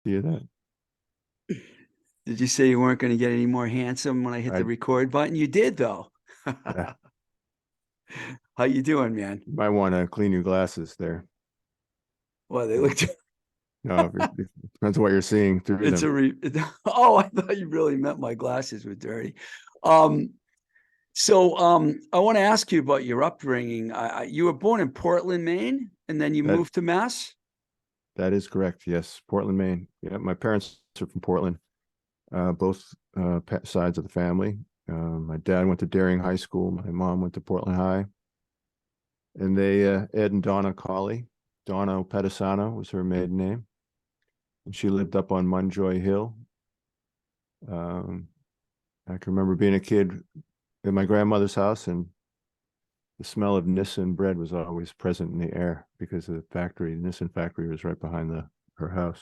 See you then. Did you say you weren't going to get any more handsome when I hit I the record button? You did, though. yeah, How you doing, man? might want to clean your glasses there. Well, they looked. No, it depends on what you're seeing through It's them. a oh, I thought you really meant my glasses were dirty. Um, I want to ask you about your upbringing. You were born in Portland, Maine, and then you That moved to Mass. that is correct. Yes, Portland, Maine. Yeah, my parents are from Portland. Both sides of the family. My dad went to Daring High School. My mom went to Portland High, and they Ed and Dana Colley. Donna Pedisano was her maiden name, and she lived up on Munjoy Hill. Um, I can remember being a kid at my grandmother's house, and the smell of Nissen bread was always present in the air because the factory, the Nissen factory, was right behind her house.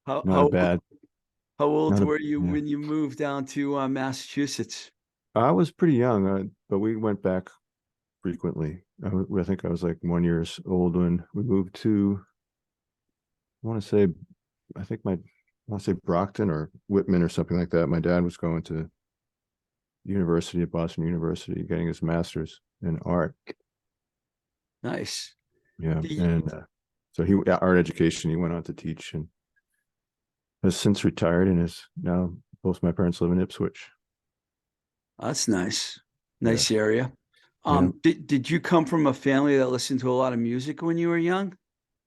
How Not a how bad, how old not a were you yeah. when you moved down to Massachusetts? I was pretty young, but we went back frequently. I think I was like 1 year old when we moved to. I want to say, I think my, I want to say Brockton or Whitman or something like that. My dad was going to university at Boston University, getting his master's in art. Nice. Yeah, Do you- and so he art education. He went on to teach and has since retired and is now both my parents live in Ipswich. That's nice. Yeah, Nice area. yeah. Did you come from a family that listened to a lot of music when you were young?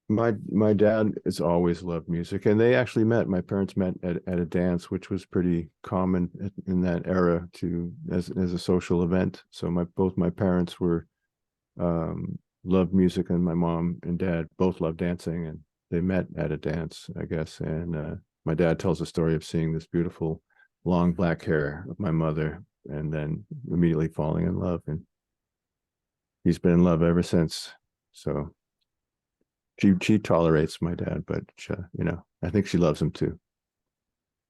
My dad has always loved music, and they actually met. My parents met at a dance, which was pretty common in that era to as a social event. So both my parents were loved music, and my mom and dad both loved dancing, and they met at a dance, I guess. And my dad tells a story of seeing this beautiful long black hair of my mother, and then immediately falling in love, and he's been in love ever since. So she tolerates my dad, but I think she loves him too.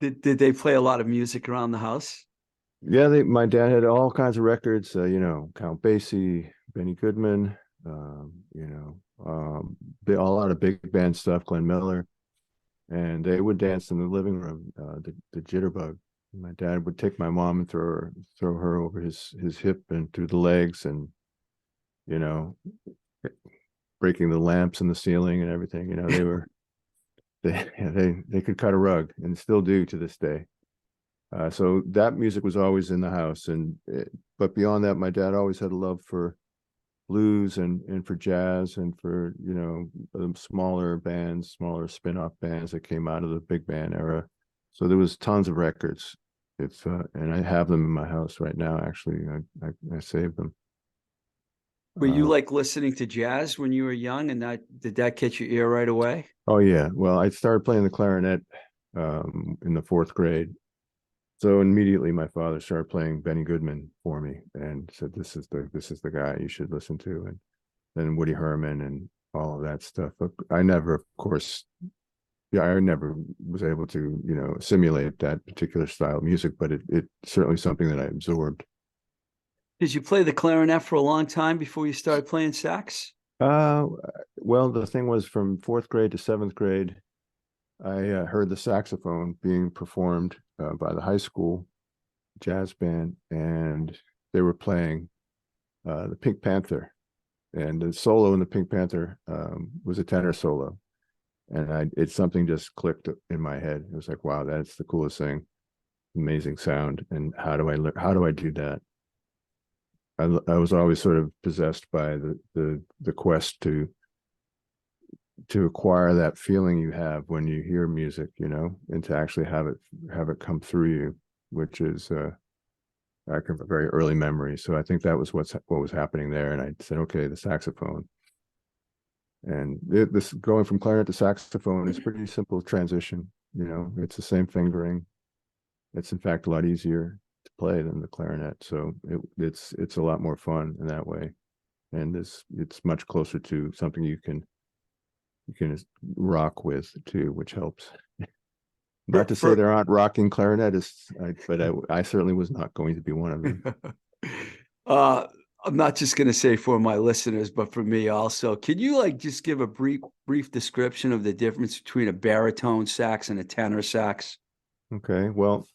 Did they play a lot of music around the house? Yeah, my dad had all kinds of records. Count Basie, Benny Goodman, a lot of big band stuff. Glenn Miller, and they would dance in the living room. The jitterbug. My dad would take my mom and throw her over his hip and through the legs, and you know, breaking the lamps in the ceiling and everything. They could cut a rug and still do to this day. So that music was always in the house, but beyond that, my dad always had a love for blues and for jazz and for smaller bands, smaller spin-off bands that came out of the big band era. So there was tons of records. It's and I have them in my house right now. Actually, I saved them. Were you Uh, like listening to jazz when you were young, and that did that catch your ear right away? oh yeah, well I started playing the clarinet in the fourth grade. So immediately my father started playing Benny Goodman for me and said, this is the guy you should listen to. And then Woody Herman and all of that stuff. But I never, of course, yeah, I never was able to, simulate that particular style of music, but it certainly something that I absorbed. Did you play the clarinet for a long time before you started playing sax? Uh, well, the thing was from fourth grade to seventh grade, I heard the saxophone being performed by the high school jazz band, and they were playing the Pink Panther, and the solo in the Pink Panther was a tenor solo, and it's something just clicked in my head. It was like, wow, that's the coolest thing, amazing sound, and how do I do that? I was always sort of possessed by the quest to acquire that feeling you have when you hear music, and to actually have it come through you, which is back of a very early memory. So I think that was what was happening there. And I said, okay, the saxophone. And this going from clarinet to saxophone is pretty simple transition. It's the same fingering. It's in fact a lot easier to play than the clarinet. So it's a lot more fun in that way. And it's much closer to something you can rock with too, which helps. Not For, to say for there aren't rocking clarinetists, but I certainly was not going to be one of them. uh I'm not just going to say for my listeners, but for me also. Can you like just give a brief description of the difference between a baritone sax and a tenor sax? Okay, well,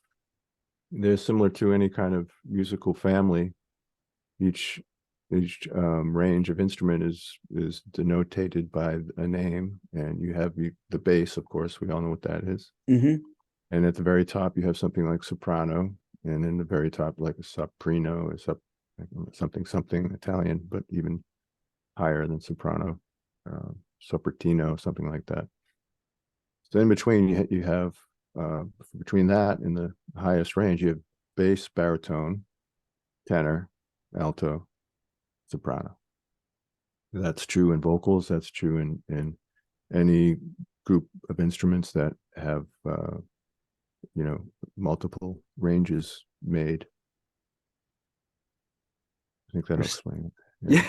they're similar to any kind of musical family. Each range of instrument is denotated by a name, and you have the bass, of course. We all know what that is. Mm-hmm. And at the very top, you have something like soprano, and in the very top, like a soprano, something Italian, but even higher than soprano, sopratino, something like that. So in between, you have between that and the highest range, you have bass, baritone, tenor, alto, soprano. That's true in vocals. That's true in any group of instruments that have multiple ranges made. I think that'll explain it. Yeah.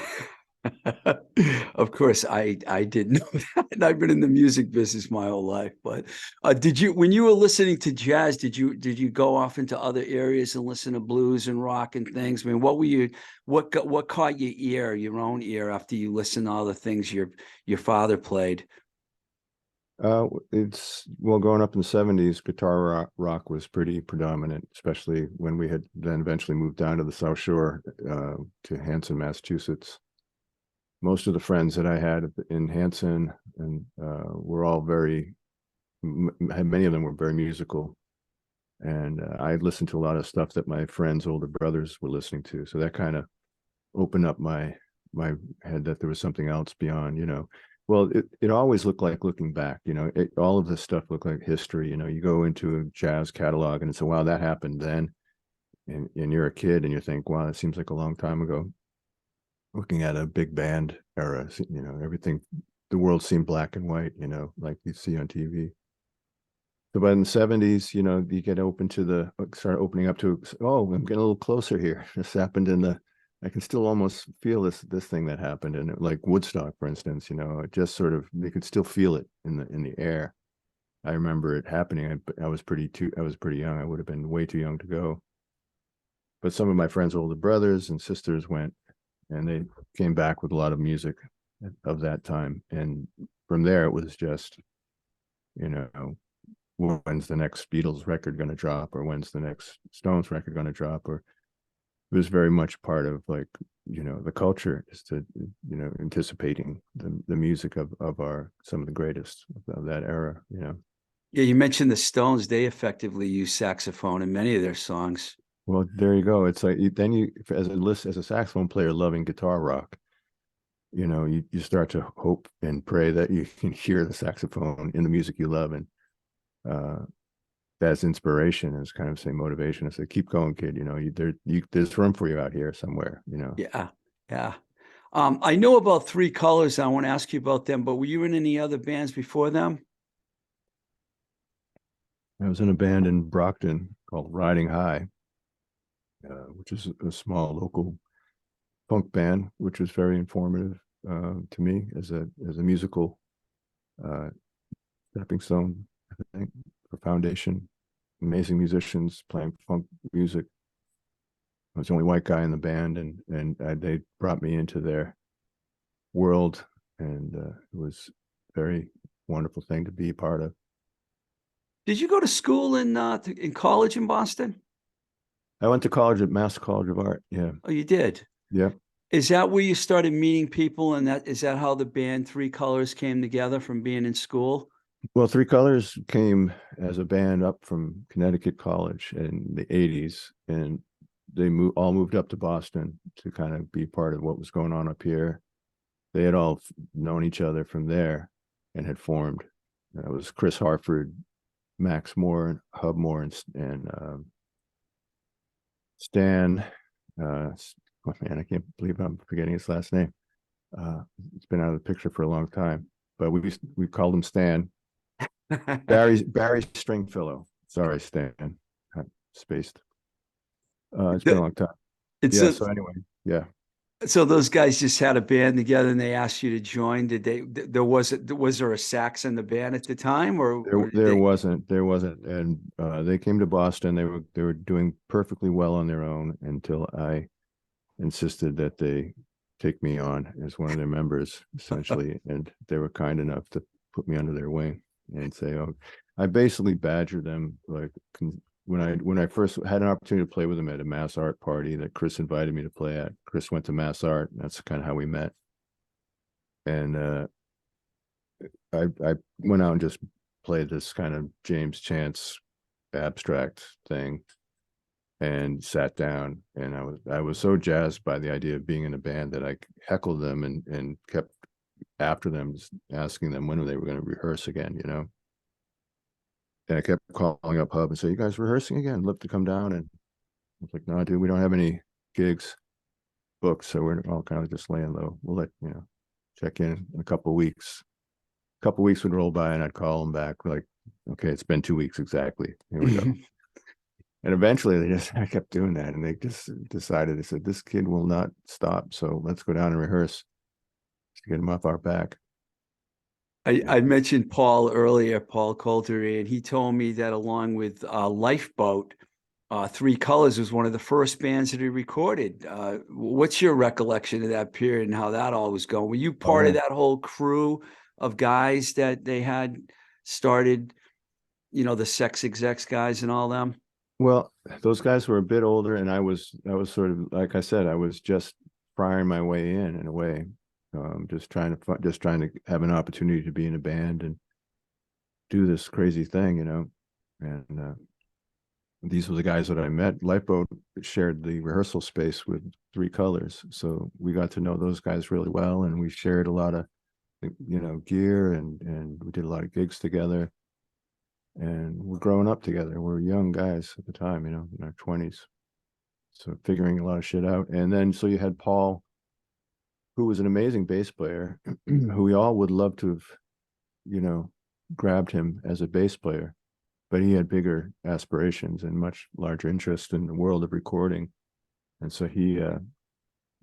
Of course, I didn't know that. And I've been in the music business my whole life. But did you, when you were listening to jazz, did you go off into other areas and listen to blues and rock and things? I mean, what caught your own ear after you listened to all the things your father played? Growing up in the 70s, guitar rock was pretty predominant, especially when we had then eventually moved down to the South Shore, to Hanson, Massachusetts. Most of the friends that I had in Hanson and were all many of them were very musical. And I listened to a lot of stuff that my friends' older brothers were listening to. So that kind of opened up my head that there was something else beyond. Well, it always looked like, looking back, all of this stuff looked like history. You go into a jazz catalog and it's, wow, that happened then. And you're a kid and you think, wow, that seems like a long time ago. Looking at a big band era, everything, the world seemed black and white, like you see on TV. So by in the 70s, you get start opening up to, oh, I'm getting a little closer here. This happened I can still almost feel this thing that happened. And like Woodstock, for instance, it just sort of, they could still feel it in the air. I remember it happening. I was pretty young. I would have been way too young to go. But some of my friends' older brothers and sisters went, and they came back with a lot of music of that time. And from there, it was just, when's the next Beatles record going to drop, or when's the next Stones record going to drop, or it was very much part of, like, the culture is to, anticipating the music of some of the greatest of that era. Yeah, you mentioned the Stones. They effectively use saxophone in many of their songs. Well, there you go. It's like then you, as a saxophone player loving guitar rock, you start to hope and pray that you can hear the saxophone in the music you love, and that's inspiration, is kind of say motivation. I say, keep going, kid. There's room for you out here somewhere. Yeah, yeah. I know about Three Colors. I want to ask you about them, but were you in any other bands before them? I was in a band in Brockton called Riding High, which is a small local punk band, which was very informative to me as a musical stepping stone, I think, for foundation. Amazing musicians playing funk music. I was the only white guy in the band, and they brought me into their world, and it was a very wonderful thing to be a part of. Did you go to school in college in Boston? I went to college at Mass College of Art. Yeah. Oh, you did? Yeah. Is that where you started meeting people, and is that how the band Three Colors came together, from being in school? Well, Three Colors came as a band up from Connecticut College in the 80s, and they all moved up to Boston to kind of be part of what was going on up here. They had all known each other from there and had formed. It was Chris Harford, Max Moore, Hub Moore, and Stan. Oh man, I can't believe I'm forgetting his last name. It's been out of the picture for a long time, but we called him Stan. Barry Stringfellow. Sorry, Stan. I spaced. It's been a long time. Yeah. So anyway, yeah. So those guys just had a band together, and they asked you to join. Did they? Was there a sax in the band at the time, or There wasn't, and they came to Boston. They were doing perfectly well on their own until I insisted that they take me on as one of their members, essentially. And they were kind enough to put me under their wing and say, oh, I basically badgered them. Like when I first had an opportunity to play with them at a mass art party that Chris invited me to play at. Chris went to mass art. That's kind of how we met. And I went out and just played this kind of James Chance abstract thing and sat down, and I was so jazzed by the idea of being in a band that I heckled them and kept after them, just asking them when they were going to rehearse again, you know. And I kept calling up Hub and say, "You guys rehearsing again? Look to come down." And I was like, "No, dude, we don't have any gigs booked, so we're all kind of just laying low. We'll let you know, check in a couple of weeks." A couple of weeks would roll by, and I'd call them back like, "Okay, it's been 2 weeks exactly. Here we go." And eventually I kept doing that, and they just decided, they said, this kid will not stop. So let's go down and rehearse to get him off our back. I mentioned Paul earlier, Paul Coulter, and he told me that along with Lifeboat, Three Colors was one of the first bands that he recorded. What's your recollection of that period and how that all was going? Were you part of that whole crew of guys that they had started, you know, the Sex Execs guys and all them? Well, those guys were a bit older, and I was sort of, like I said, I was just prying my way in a way, just trying to have an opportunity to be in a band and do this crazy thing, you know. And these were the guys that I met. Lifeboat shared the rehearsal space with Three Colors, so we got to know those guys really well, and we shared a lot of, you know, gear, and we did a lot of gigs together. And we're growing up together. We're young guys at the time, you know, in our 20s. So figuring a lot of shit out. And then so you had Paul, who was an amazing bass player, who we all would love to have, you know, grabbed him as a bass player, but he had bigger aspirations and much larger interest in the world of recording. And so he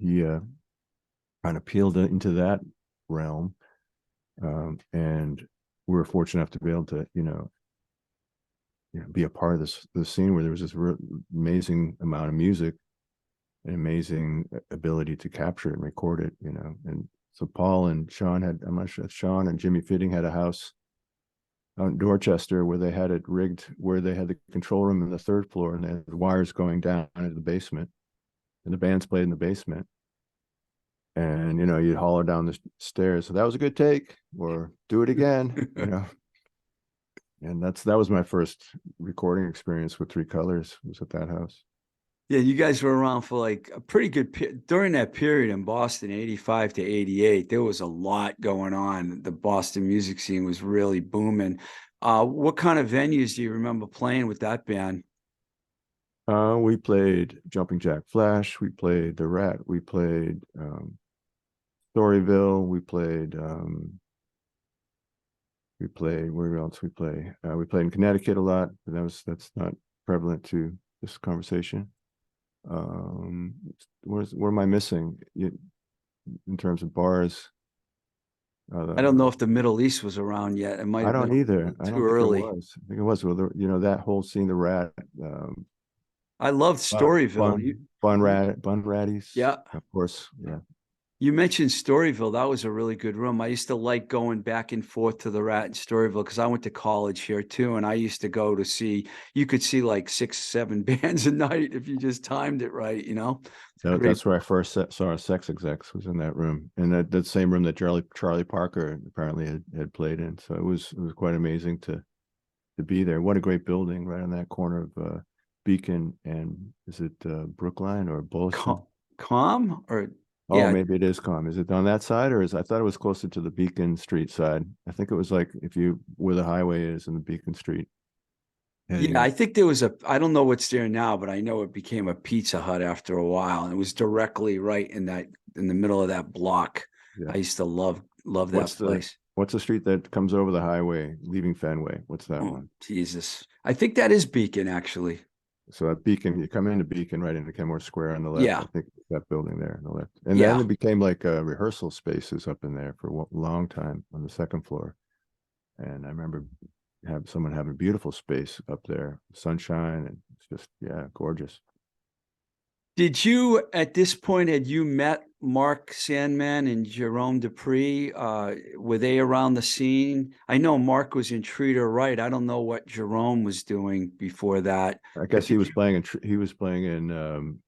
kind of peeled into that realm. And we were fortunate enough to be able to, you know, be a part of this scene where there was this amazing amount of music, an amazing ability to capture it and record it, you know. And so Paul and Sean had, I'm not sure, Sean and Jimmy Fitting had a house out in Dorchester where they had it rigged, where they had the control room in the third floor, and they had the wires going down into the basement, and the bands played in the basement. And, you know, you'd holler down the stairs, so that was a good take, or do it again, you know. And that was my first recording experience with Three Colors, was at that house. Yeah, you guys were around for like a pretty good during that period in Boston, 85 to 88. There was a lot going on. The Boston music scene was really booming. What kind of venues do you remember playing with that band? We played Jumping Jack Flash, we played The Rat, we played Storyville, we played where else we play? We played in Connecticut a lot, but that's not prevalent to this conversation. Where am I missing in terms of bars? I don't know if the Middle East was around yet. It might I have don't been either. I too don't think early. it was. I think it was. Well, you know, that whole scene, The Rat, I loved Storyville. Bun Ratties, Yeah. of course. Yeah. You mentioned Storyville. That was a really good room. I used to like going back and forth to the Rat in Storyville because I went to college here too. And I used to go to see, you could see like 6, 7 bands a night if you just timed it right, you know? That's where I first saw Sex Execs, was in that room, and that same room that Charlie Parker apparently had played in. So it was quite amazing to be there. What a great building, right on that corner of Beacon and, is it Brookline or Boylston? Calm or Oh, yeah. maybe it is Calm. Is it on that side, or I thought it was closer to the Beacon Street side. I think it was like where the highway is in the Beacon Street. Yeah, I think there was I don't know what's there now, but I know it became a Pizza Hut after a while, and it was directly right in the middle of that block. Yeah. I used to love that place. What's the street that comes over the highway leaving Fenway? What's that Oh, one? Jesus. I think that is Beacon, actually. So at Beacon, you come into Beacon right into Kenmore Square on the left. Yeah. I think that building there on the left. And Yeah. then it became like rehearsal spaces up in there for a long time on the second floor. And I remember someone having a beautiful space up there, sunshine, and it's just, yeah, gorgeous. Did you, at this point, had you met Mark Sandman and Jerome Dupree? Were they around the scene? I know Mark was in Treater Right. I don't know what Jerome was doing before that. I But guess he did was you? playing in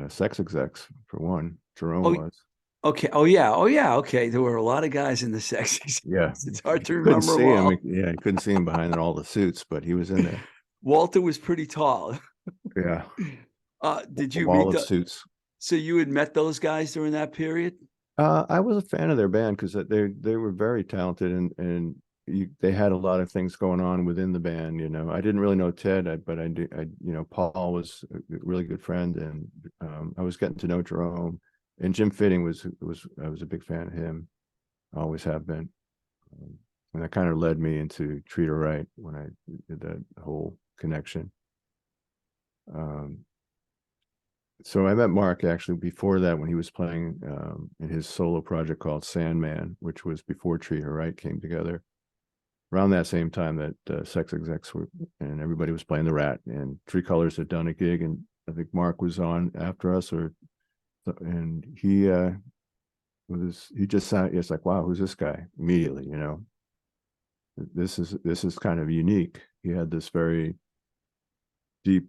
Sex Execs for one. Jerome Oh, was. okay. Oh, yeah. Oh, yeah. Okay. There were a lot of guys in the sexy. Yeah, It's hard to couldn't remember them see him. all. Yeah, you couldn't see him behind all the suits, but he was in there. Walter was pretty tall. Yeah, Did a you wall meet of the? suits. So you had met those guys during that period? I was a fan of their band because they were very talented and they had a lot of things going on within the band. You know, I didn't really know Ted, but I do. Paul was a really good friend, and I was getting to know Jerome, and Jim Fitting was I was a big fan of him. Always have been, and that kind of led me into Treat Her Right when I did that whole connection. Um, so I met Mark actually before that when he was playing in his solo project called Sandman, which was before Treat Her Right came together. Around that same time that Sex Execs were, and everybody was playing the Rat, and Tree Colors had done a gig, and I think Mark was on after us, and he just sounded, it's like, wow, who's this guy? Immediately, this is kind of unique. He had this very deep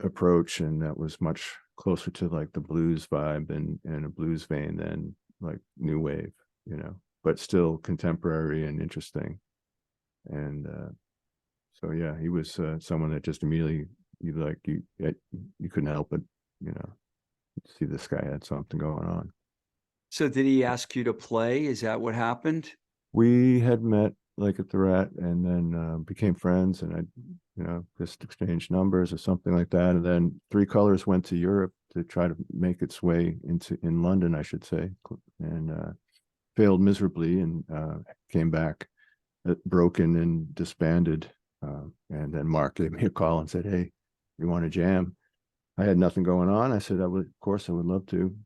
approach, and that was much closer to like the blues vibe and a blues vein than like new wave, but still contemporary and interesting. And so yeah, he was someone that just immediately you couldn't help but you know see this guy had something going on. So did he ask you to play? Is that what happened? We had met like at the Rat, and then became friends, and I just exchanged numbers or something like that. And then Three Colors went to Europe to try to make its way in London, I should say, and failed miserably, and came back broken and disbanded. And then Mark gave me a call and said, "Hey, you want to jam?" I had nothing going on. I said, of course, I would love to."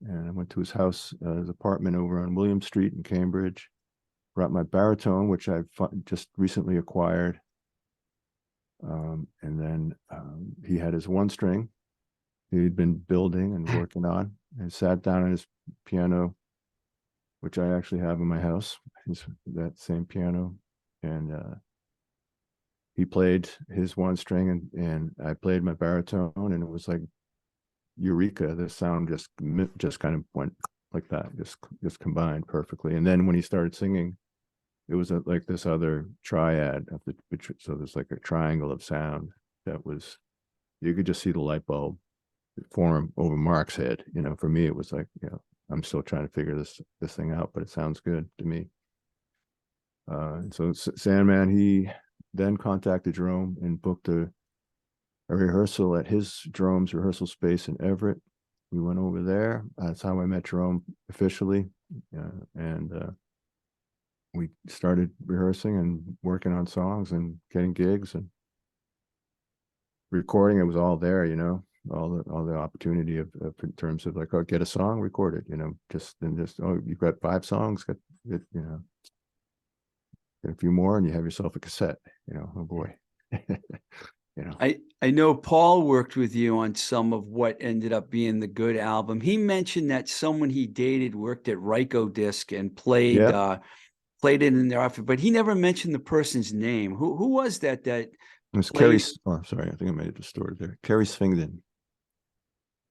And I went to his house, his apartment over on William Street in Cambridge. Brought my baritone, which I've just recently acquired. And then he had his one string he'd been building and working on, and sat down on his piano, which I actually have in my house, that same piano. And he played his one string, and I played my baritone, and it was like eureka. The sound just kind of went like that, just combined perfectly. And then when he started singing, it was like this other triad of so there's like a triangle of sound that was, you could just see the light bulb form over Mark's head. For me it was like, I'm still trying to figure this thing out, but it sounds good to me. So Sandman, he then contacted Jerome and booked a rehearsal at his Jerome's rehearsal space in Everett. We went over there. That's how I met Jerome officially. And we started rehearsing and working on songs and getting gigs and recording. It was all there, all the opportunity of in terms of like, oh, get a song, record it, just oh, you've got 5 songs, get a few more, and you have yourself a cassette. Oh boy. I know Paul worked with you on some of what ended up being the Good album. He mentioned that someone he dated worked at Rykodisc and Yeah, played it in their office, but he never mentioned the person's name. Who was that it was Carrie. played? Oh, I'm sorry, I think I made it distorted there. Carrie Svingden.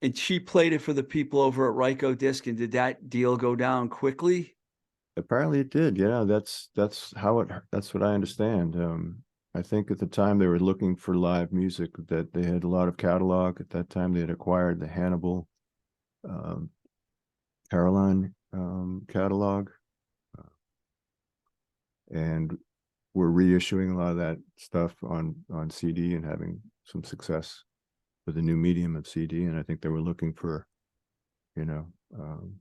And she played it for the people over at Rykodisc. And did that deal go down quickly? Apparently it did. Yeah, that's how that's what I understand. I think at the time they were looking for live music, that they had a lot of catalog. At that time they had acquired the Hannibal um, Caroline catalog, and were reissuing a lot of that stuff on CD and having some success with the new medium of CD. And I think they were looking for, you know, um,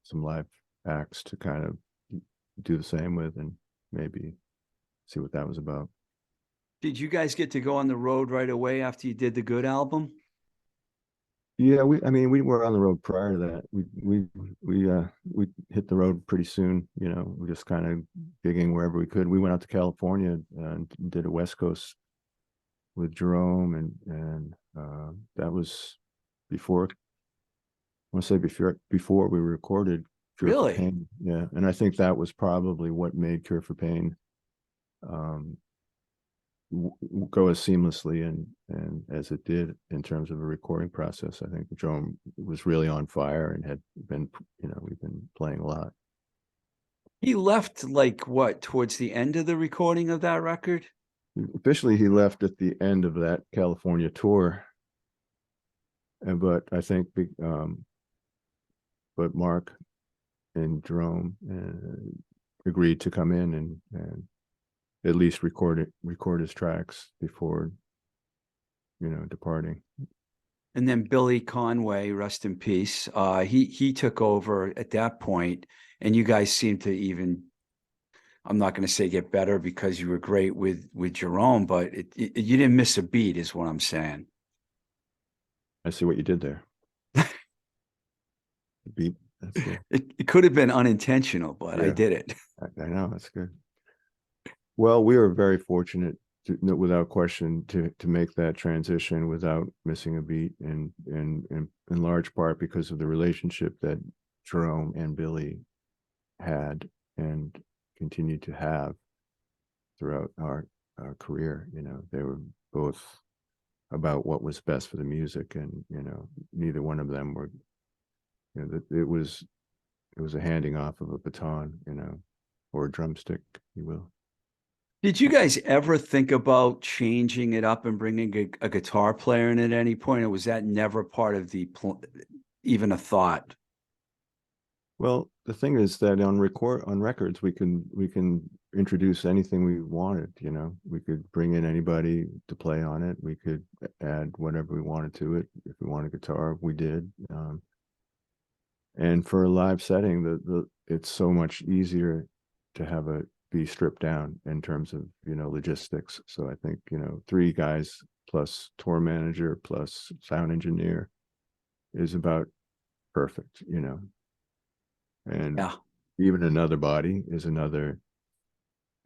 some live acts to kind of do the same with, and maybe see what that was about. Did you guys get to go on the road right away after you did the Good album? Yeah, we were on the road prior to that. We hit the road pretty soon. We just kind of gigging wherever we could. We went out to California and did a West Coast with Jerome, and that was before, I want to say before we recorded Cure for Really? Pain. Yeah. And I think that was probably what made Cure for Pain go as seamlessly and as it did in terms of a recording process. I think Joan was really on fire and had been, we've been playing a lot. He left like what, towards the end of the recording of that record? Officially, he left at the end of that California tour. But I think, but Mark and Jerome agreed to come in and at least record his tracks before, departing. And then Billy Conway, rest in peace. He took over at that point, and you guys seemed to even, I'm not going to say get better because you were great with Jerome, but you didn't miss a beat, is what I'm saying. I see what you did there. Beat. That's good. It could have been unintentional, but I did it. I know, that's good. Well, we were very fortunate, without question, to make that transition without missing a beat, and in large part because of the relationship that Jerome and Billy had and continued to have throughout our career. They were both about what was best for the music, and neither one of them were. It was a handing off of a baton, or a drumstick, if you will. Did you guys ever think about changing it up and bringing a guitar player in at any point, or was that never part of even a thought? Well, the thing is that on records, we can introduce anything we wanted. We could bring in anybody to play on it. We could add whatever we wanted to it. If we wanted guitar, we did. And for a live setting, it's so much easier to have it be stripped down in terms of logistics. So I think 3 guys plus tour manager plus sound engineer is about perfect. And Yeah. even another body is another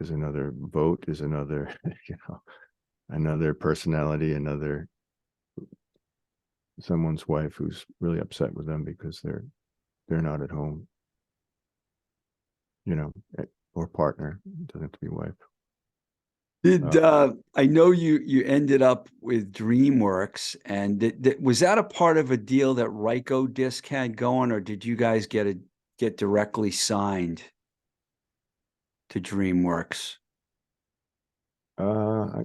vote, is another another personality, another someone's wife who's really upset with them because they're not at home, or partner. It doesn't have to be wife. Did I know you ended up with DreamWorks, and was that a part of a deal that Ryko Disc had going, or did you guys get directly signed to DreamWorks? How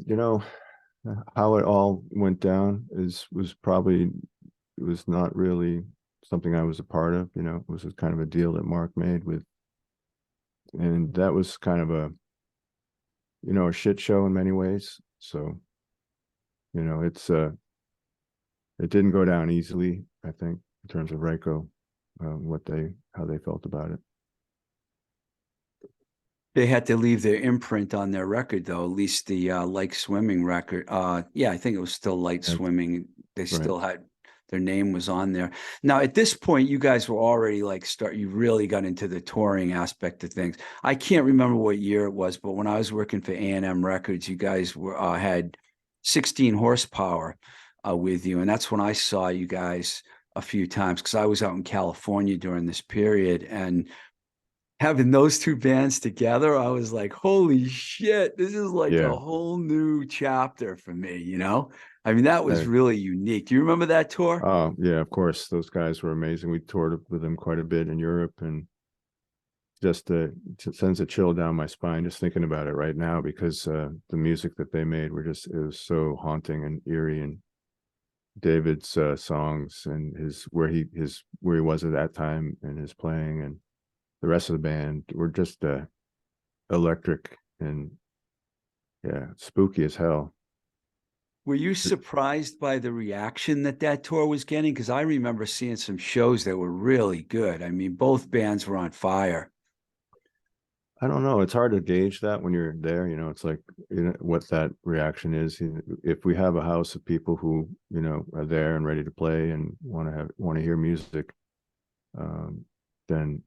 it all went down was probably, it was not really something I was a part of. It was kind of a deal that Mark made and that was kind of a shit show in many ways. So it didn't go down easily, I think, in terms of Reiko, how they felt about it. They had to leave their imprint on their record, though, at least the Like Swimming record. Yeah, I think it was still Light Swimming. They still had their name was on there. Now, at this point, you guys were already you really got into the touring aspect of things. I can't remember what year it was, but when I was working for A&M Records, you guys had 16 horsepower with you. And that's when I saw you guys a few times, because I was out in California during this period. And having those 2 bands together, I was like, holy shit, this is like a whole new chapter for me, I mean, that was really unique. Do you remember that tour? Oh, yeah, of course. Those guys were amazing. We toured with them quite a bit in Europe, and just it sends a chill down my spine just thinking about it right now, because the music that they made it was so haunting and eerie, and David's songs and where he was at that time and his playing, and the rest of the band were just electric and spooky as hell. Were you surprised by the reaction that tour was getting? Because I remember seeing some shows that were really good. I mean, both bands were on fire. I don't know. It's hard to gauge that when you're there. It's like, what that reaction is. If we have a house of people who, are there and ready to play and want to hear music, then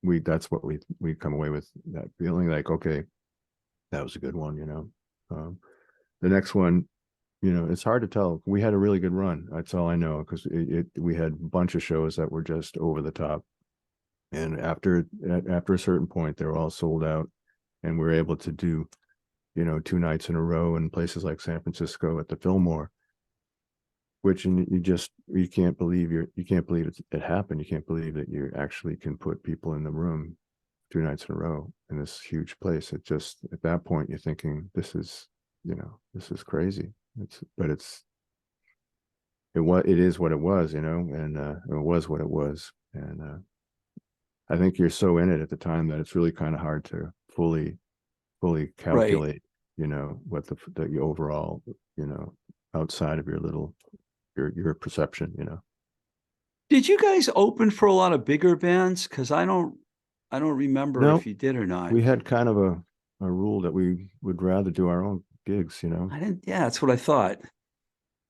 that's what we come away with, that feeling like, okay, that was a good one. The next one, you know, it's hard to tell. We had a really good run. That's all I know, because we had a bunch of shows that were just over the top. And after a certain point, they were all sold out, and we were able to do, you know, 2 nights in a row in places like San Francisco at the Fillmore, which, and you can't believe you can't believe it happened. You can't believe that you actually can put people in the room 2 nights in a row in this huge place. It just, at that point, you're thinking, this is, you know, this is crazy. It is what it was, you know, and it was what it was. And I think you're so in it at the time that it's really kind of hard to fully Right. calculate, you know, what the overall, you know, outside of your perception, you know. Did you guys open for a lot of bigger bands? Because I don't remember if No, you did or not. we had kind of a rule that we would rather do our own gigs, you know, I didn't. Yeah, that's what I thought.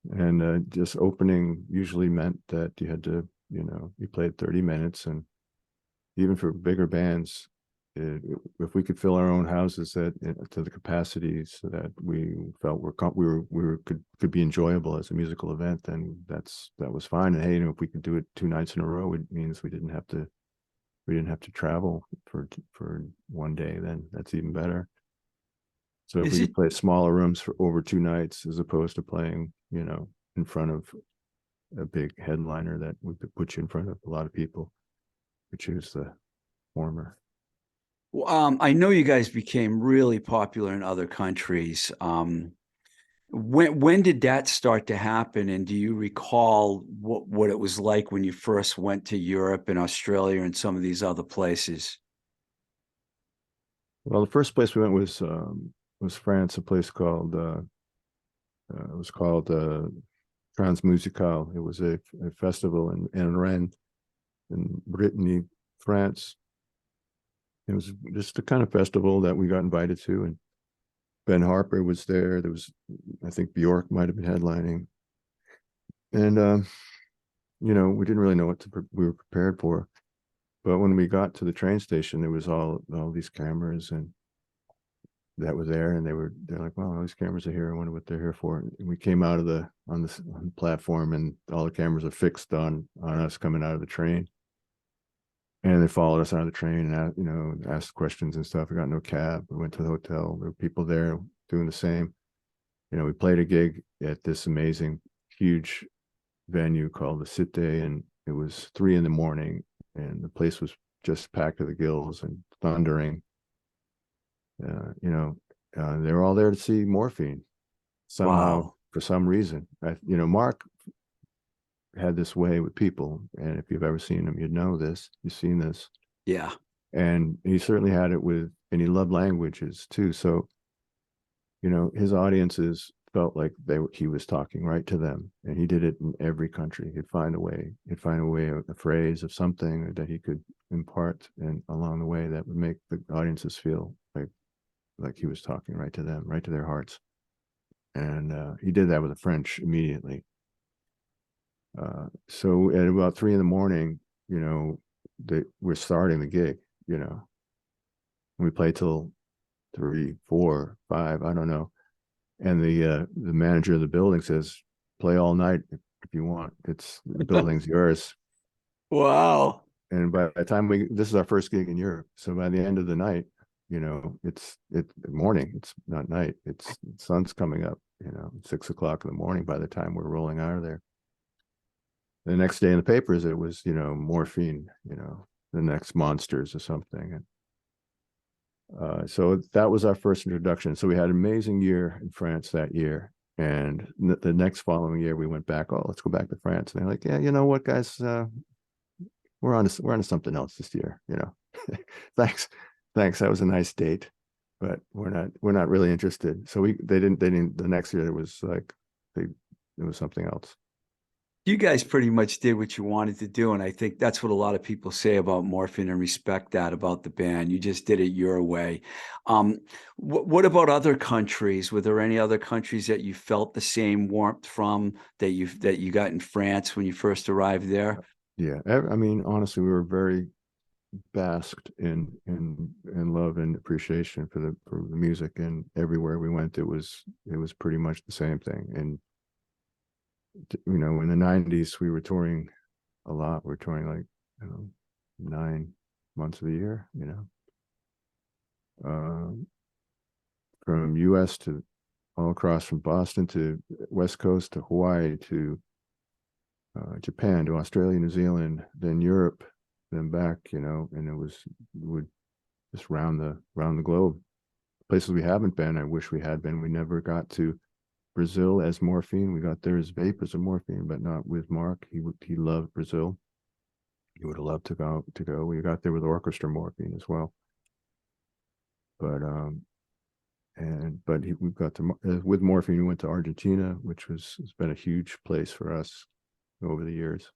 and just opening usually meant that you had to, you know, you played 30 minutes, and even for bigger bands, if we could fill our own houses to the capacity so that we felt we were could be enjoyable as a musical event, then that was fine. And hey, you know, if we could do it 2 nights in a row, it means we didn't have to travel for one day, then that's even better. So if Is we it could play smaller rooms for over 2 nights as opposed to playing, you know, in front of a big headliner that would put you in front of a lot of people, we choose the former. I know you guys became really popular in other countries. When did that start to happen? And do you recall what it was like when you first went to Europe and Australia and some of these other places? Well, the first place we went was France, a place called it was called Transmusical. It was a festival in Rennes, in Brittany, France. It was just the kind of festival that we got invited to, and Ben Harper was there. There was, I think, Bjork might have been headlining, and you know, we didn't really know we were prepared for. But when we got to the train station, there was all these cameras and that were there, and they're like, "Wow, all these cameras are here. I wonder what they're here for." And we came out of on the platform, and all the cameras are fixed on us coming out of the train. And they followed us out of the train and, you know, asked questions and stuff. We got no cab. We went to the hotel. There were people there doing the same. You know, we played a gig at this amazing, huge venue called the Cité, and it was 3 in the morning, and the place was just packed to the gills and thundering. You know, they were all there to see Morphine somehow, Wow. for some reason. You know, Mark had this way with people, and if you've ever seen him, you'd know this. You've seen this, Yeah. and he certainly had it and he loved languages too. So, you know, his audiences felt like he was talking right to them, and he did it in every country. He'd find a way. A phrase of something that he could impart, and along the way that would make the audiences feel like he was talking right to them, right to their hearts. And he did that with the French immediately. So at about 3 in the morning, you know, we're starting the gig, you know, we play till 3, 4, 5, I don't know. And the manager of the building says, play all night if you want. The building's yours. Wow. And by the time this is our first gig in Europe. So by the end of the night, you know, it's morning. It's not night. It's sun's coming up, you know, 6 o'clock in the morning by the time we're rolling out of there. The next day in the papers, it was, you know, Morphine, you know, the next Monsters or something. And so that was our first introduction. So we had an amazing year in France that year. And the next following year, we went back. Oh, let's go back to France. And they're like, yeah, you know what, guys, we're on to something else this year. You know, thanks. That was a nice date, but we're not really interested. So they didn't. The next year it was like it was something else. You guys pretty much did what you wanted to do, and I think that's what a lot of people say about Morphine and respect that about the band. You just did it your way. What about other countries? Were there any other countries that you felt the same warmth from that you got in France when you first arrived there? Yeah, I mean, honestly, we were very basked in love and appreciation for the music, and everywhere we went, it was pretty much the same thing. And in the 90s, we were touring a lot. We were touring like 9 months of the year, from US to all across, from Boston to West Coast to Hawaii to Japan to Australia, New Zealand, then Europe, then back, and would just round the globe. Places we haven't been, I wish we had been. We never got to Brazil as Morphine. We got there as Vapors of Morphine, but not with Mark. He loved Brazil. He would have loved to go. We got there with Orchestra Morphine as well. But we got to with Morphine. We went to Argentina, which has been a huge place for us over the years.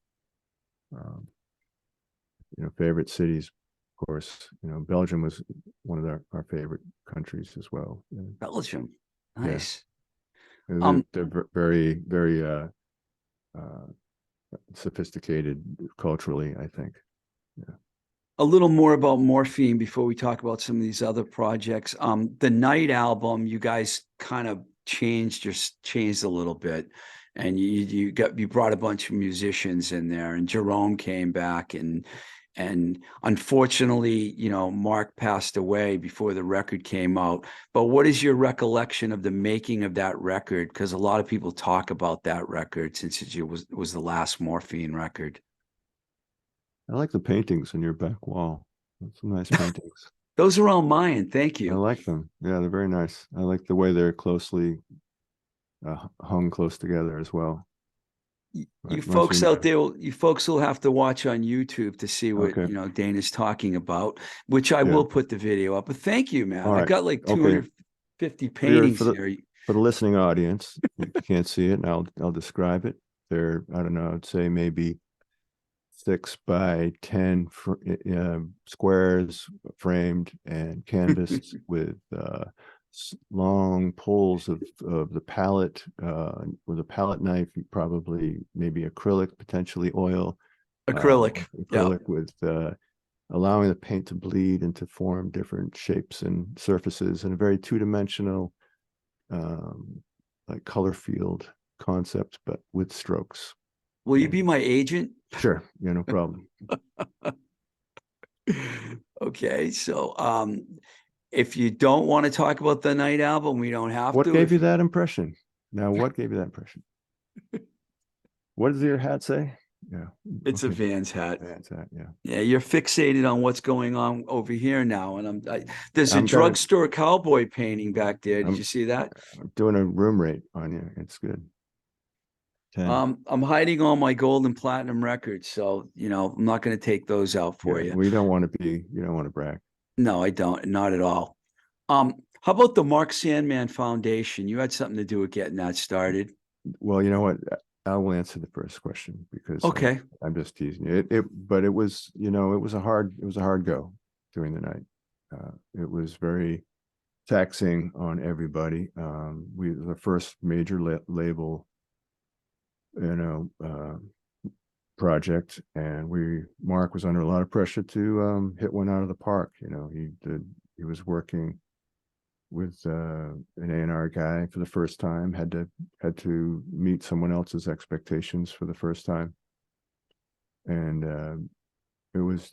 Favorite cities, of course. Belgium was one of our favorite countries as well. Belgium, nice. Yeah. They're very, very sophisticated culturally, I think. Yeah. A little more about Morphine before we talk about some of these other projects. The Night album, you guys kind of changed a little bit, and you brought a bunch of musicians in there, and Jerome came back, and unfortunately, Mark passed away before the record came out. But what is your recollection of the making of that record? Because a lot of people talk about that record since it was the last Morphine record. I like the paintings on your back wall. Some nice paintings. Those are all mine. Thank you. I like them. Yeah, they're very nice. I like the way they're closely hung close together as well. You folks out there, you folks will have to watch on YouTube to see what Dana's talking about, which I will put the video up. But thank you, man. Right. I got like 250 paintings here. For the listening audience, you can't see it, and I'll describe it. They're, I don't know, I'd say maybe 6 by 10 squares framed and canvas with long poles of the palette, with a palette knife, probably maybe acrylic, potentially oil. Acrylic with allowing the paint to bleed and to form different shapes and surfaces, and a very two-dimensional like color field concept, but with strokes. Will you be my agent? Sure. Yeah, no problem. Okay. So if you don't want to talk about the Night album, we don't have to. What gave you that impression? Now, what gave you that impression? What does your hat say? Yeah. It's a Vans hat. Vans hat, yeah. Yeah, you're fixated on what's going on over here now. And there's a drugstore cowboy painting back there. Did you see that? I'm doing a room rate on you. It's good. 10. I'm hiding all my gold and platinum records, so I'm not going to take those out for you. We don't want to brag. No, I don't, not at all. How about the Mark Sandman Foundation? You had something to do with getting that started. Well, you know what? I will answer the first question because I'm just teasing you. But it was, it was a hard go during the night. It was very taxing on everybody. We were the first major label project, and Mark was under a lot of pressure to hit one out of the park. He was working with an A&R guy for the first time, had to meet someone else's expectations for the first time, and it was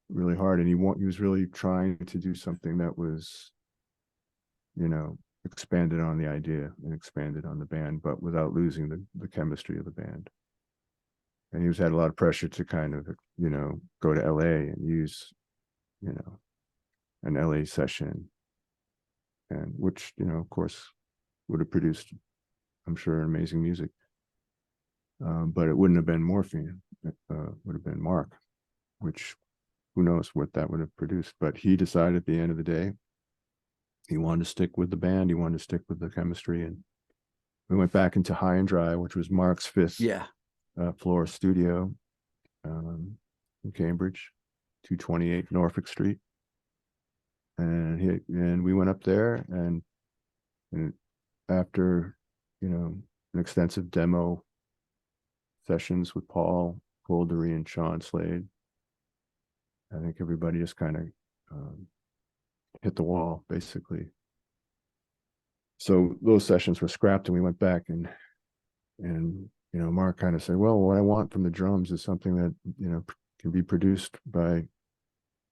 really hard. And he was really trying to do something that was expanded on the idea and expanded on the band, but without losing the chemistry of the band. And he had a lot of pressure to kind of, go to LA and use, an LA session, and which, of course, would have produced, I'm sure, amazing music. But it wouldn't have been Morphine. It would have been Mark, which who knows what that would have produced. But he decided at the end of the day, he wanted to stick with the band. He wanted to stick with the chemistry. And we went back into High and Dry, which was Mark's fifth floor studio in Cambridge, 228 Norfolk Street. And we went up there, and after, an extensive demo sessions with Paul Goldery and Sean Slade, I think everybody just kind of hit the wall, basically. So those sessions were scrapped, and we went back, and Mark kind of said, well, what I want from the drums is something that can be produced by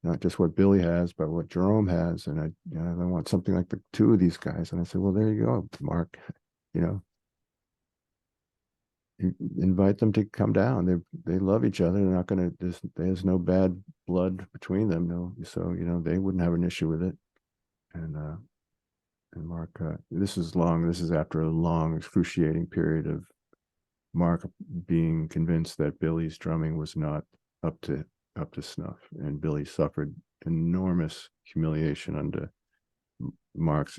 not just what Billy has, but what Jerome has, and I want something like the two of these guys. And I said, well, there you go, Mark. Invite them to come down. They love each other. They're not going to. There's no bad blood between them. No, so they wouldn't have an issue with it. And Mark, this is after a long, excruciating period of Mark being convinced that Billy's drumming was not up to snuff, and Billy suffered enormous humiliation under Mark's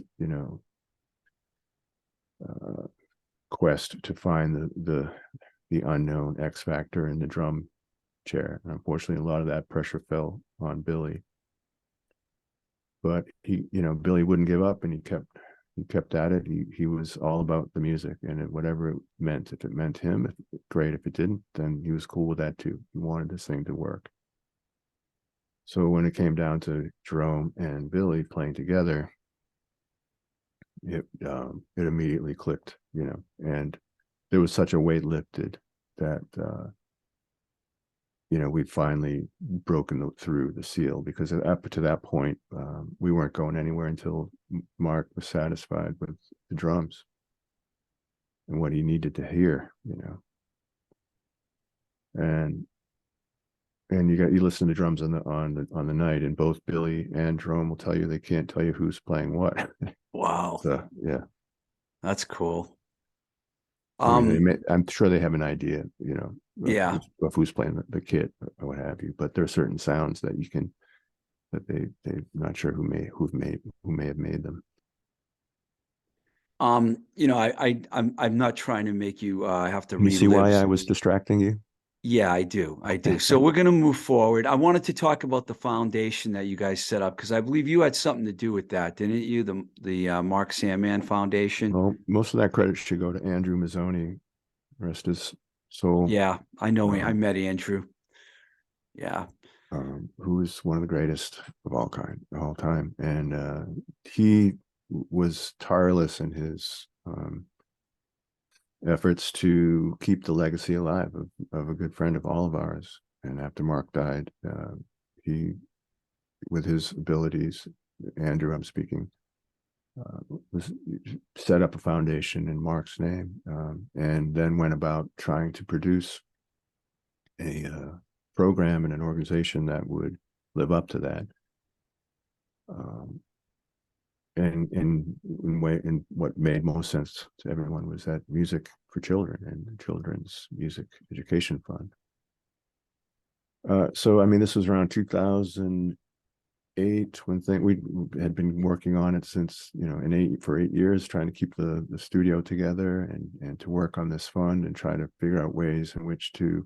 quest to find the unknown X factor in the drum chair. And unfortunately, a lot of that pressure fell on Billy. But Billy wouldn't give up, and he kept at it. He was all about the music, and whatever it meant. If it meant him, great. If it didn't, then he was cool with that too. He wanted this thing to work. So when it came down to Jerome and Billy playing together, it immediately clicked, and there was such a weight lifted that we'd finally broken through the seal, because up to that point, we weren't going anywhere until Mark was satisfied with the drums and what he needed to hear, and you listen to drums on the night, and both Billy and Jerome will tell you they can't tell you who's playing what. Wow. So yeah, that's cool. I mean, I'm sure they have an idea, yeah, of who's playing the kit or what have you. But there are certain sounds that they're not sure who may have made them. I'm not trying to make you have to You relive. see why I was distracting you? Yeah, I do. So we're going to move forward. I wanted to talk about the foundation that you guys set up, because I believe you had something to do with that, didn't you? The Mark Sandman Foundation. Well, most of that credit should go to Andrew Mazzoni, rest his soul. Yeah, I know. I met Andrew. Yeah. Who is one of the greatest of all time. And he was tireless in his efforts to keep the legacy alive of a good friend of all of ours. And after Mark died, he, with his abilities, Andrew, I'm speaking, was set up a foundation in Mark's name, and then went about trying to produce a program and an organization that would live up to that. And in what made most sense to everyone was that music for children and the Children's Music Education Fund. So I mean, this was around 2008 when we had been working on it since for 8 years, trying to keep the studio together and to work on this fund and try to figure out ways in which to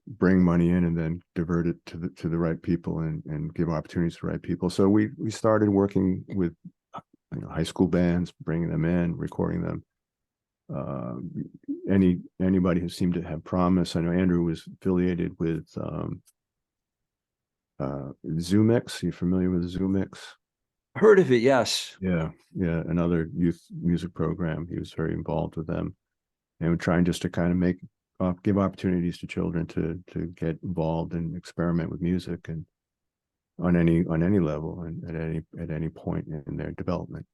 bring money in and then divert it to the right people and give opportunities to the right people. So we started working with high school bands, bringing them in, recording them. Anybody who seemed to have promise. I know Andrew was affiliated with Zoomix. Are you familiar with Zoomix? Heard of it, yes. Yeah, another youth music program. He was very involved with them, and we're trying just to kind of give opportunities to children to get involved and experiment with music, and on any level and at any point in their development.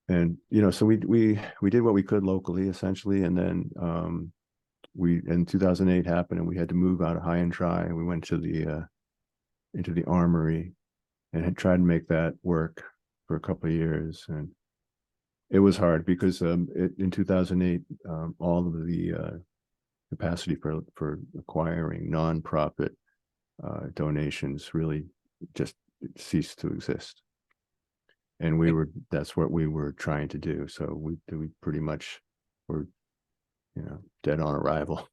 And so we did what we could locally, essentially, and then in 2008 happened, and we had to move out of High and Dry, and we went to into the Armory and had tried to make that work for a couple of years, and it was hard because in 2008, all of the capacity for acquiring nonprofit donations really just ceased to exist, and that's what we were trying to do. So we pretty much were dead on arrival.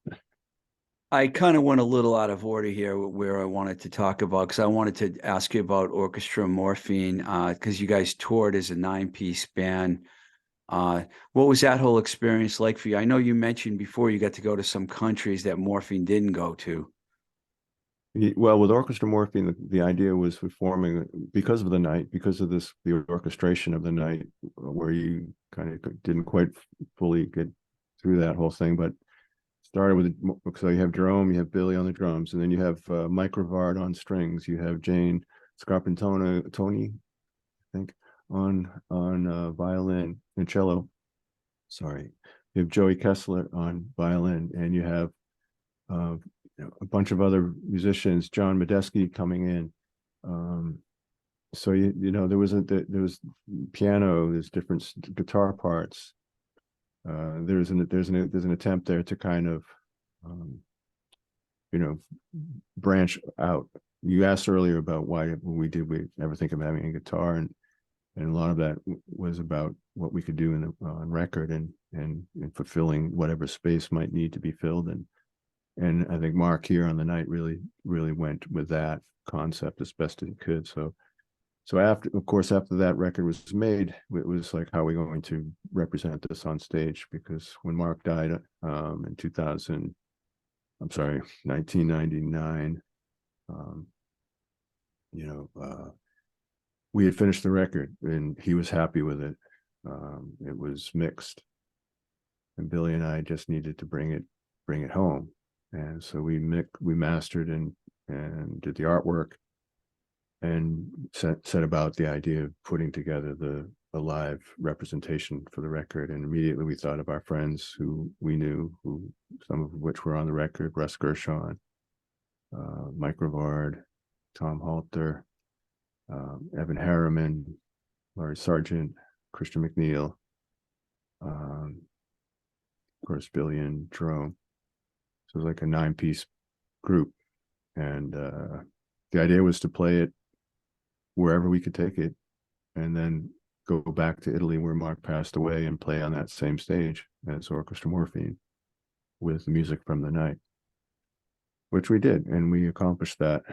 I kind of went a little out of order here where I wanted to talk about, because I wanted to ask you about Orchestra Morphine, because you guys toured as a 9-piece band. What was that whole experience like for you? I know you mentioned before you got to go to some countries that Morphine didn't go to. Well, with Orchestra Morphine, the idea was performing because of the night, because of the orchestration of the night, where you kind of didn't quite fully get through that whole thing, but started with, so you have Jerome, you have Billy on the drums, and then you have Mike Rivard on strings, you have Jane Scarpintona, Tony, I think, on violin and cello. Sorry, you have Joey Kessler on violin, and you have uh, a bunch of other musicians, John Medeski coming in. So there was piano, there's different guitar parts. There's an attempt there to kind of um, you know branch out. You asked earlier about why we ever think of having a guitar, and a lot of that was about what we could do on record, and fulfilling whatever space might need to be filled. And I think Mark here on the night really went with that concept as best as he could. So after, of course, after that record was made, it was like, how are we going to represent this on stage? Because when Mark died in 1999, um, we had finished the record and he was happy with it. It was mixed, and Billy and I just needed to bring it home. And so we mastered and did the artwork, and set about the idea of putting together a live representation for the record. And immediately we thought of our friends who we knew, who some of which were on the record: Russ Gershon, Mike Rivard, Tom Halter, Evan Harriman, Laurie Sargent, Christian McNeil, of course, Billy and Jerome. So it was like a 9-piece group. And the idea was to play it wherever we could take it, and then go back to Italy where Mark passed away and play on that same stage as Orchestra Morphine with the music from the night, which we did, and we accomplished that.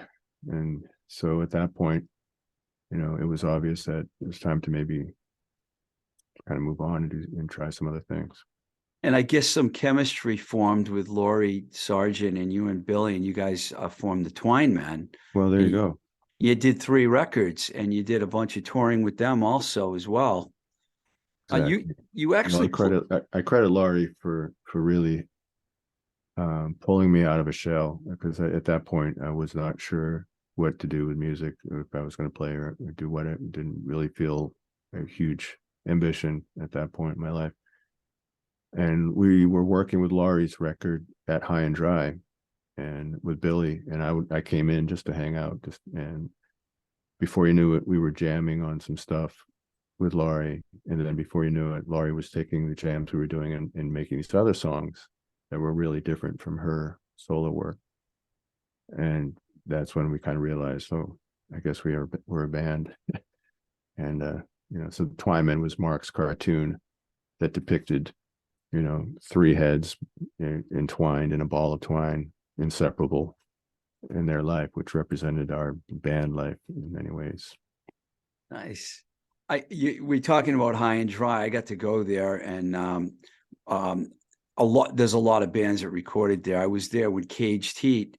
And so at that point, it was obvious that it was time to maybe kind of move on and try some other things. And I guess some chemistry formed with Laurie Sargent and you and Billy, and you guys formed the Twyman. Well, there you go. You did 3 records, and you did a bunch of touring with them also as well. Exactly. You actually I credit Laurie for really pulling me out of a shell, because at that point I was not sure what to do with music, or if I was going to play or do what. I didn't really feel a huge ambition at that point in my life. And we were working with Laurie's record at High and Dry, and with Billy, and I came in just to hang out, and before you knew it, we were jamming on some stuff with Laurie, and then before you knew it, Laurie was taking the jams we were doing and making these other songs that were really different from her solo work. And that's when we kind of realized, oh, I guess we're a band. And so Twyman was Mark's cartoon that depicted 3 heads entwined in a ball of twine, inseparable in their life, which represented our band life in many ways. Nice. We're talking about High and Dry. I got to go there, and there's a lot of bands that recorded there. I was there when Caged Heat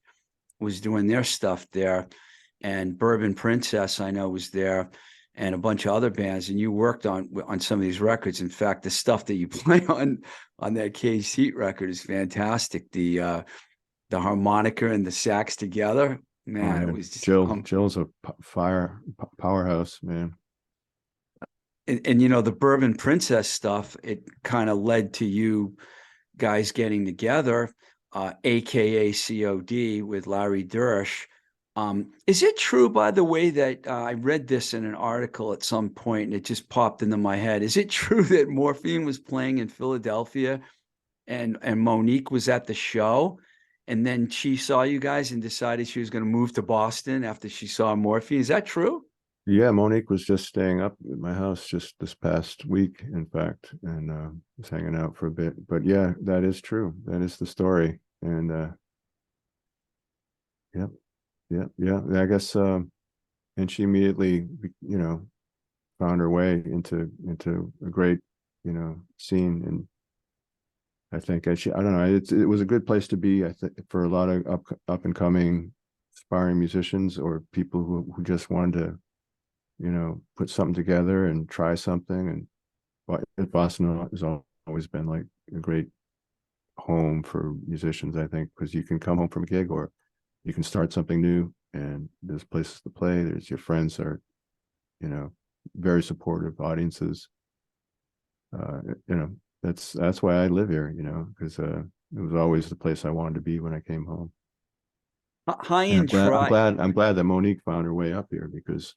was doing their stuff there, and Bourbon Princess, I know, was there, and a bunch of other bands. And you worked on some of these records. In fact, the stuff that you play on that Caged Heat record is fantastic. The harmonica and the sax together, man, it was just Jill's a powerhouse, man. And the Bourbon Princess stuff, it kind of led to you guys getting together, A.K.A.C.O.D with Larry Dersch. Is it true, by the way, that I read this in an article at some point and it just popped into my head? Is it true that Morphine was playing in Philadelphia and Monique was at the show, and then she saw you guys and decided she was going to move to Boston after she saw Morphine? Is that true? Yeah, Monique was just staying up at my house just this past week, in fact, and was hanging out for a bit. But yeah, that is true. That is the story. And yeah. I guess, and she immediately, found her way into a great, scene. And I think I don't know, it was a good place to be, I think, for a lot of up and coming aspiring musicians or people who just wanted to, put something together and try something. And Boston has always been like a great home for musicians, I think, because you can come home from a gig or you can start something new, and there's places to play. There's your friends are, very supportive audiences. That's why I live here, because it was always the place I wanted to be when I came home. High And and try. I'm glad that Monique found her way up here because,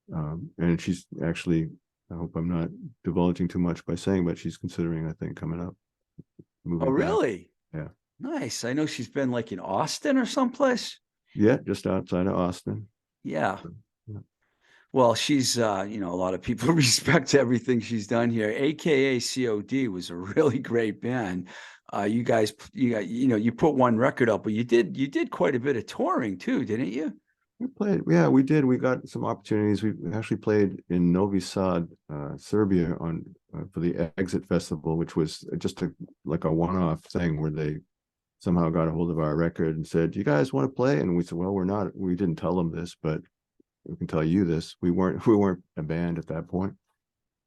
and she's actually, I hope I'm not divulging too much by saying, but she's considering, I think, coming up, Oh, moving back. really? Yeah. Nice. I know she's been like in Austin or someplace. Yeah. Just outside of Austin. Yeah. Yeah. Well, she's, a lot of people respect everything she's done here. A.K.A.C.O.D was a really great band. You guys, you put one record up, but you did quite a bit of touring too, didn't you? We played, yeah, we did. We got some opportunities. We actually played in Novi Sad, Serbia, on for the Exit Festival, which was just like a one-off thing where they somehow got a hold of our record and said, "You guys want to play?" And we said, "Well, we're not. We didn't tell them this, but we can tell you this. We weren't a band at that point,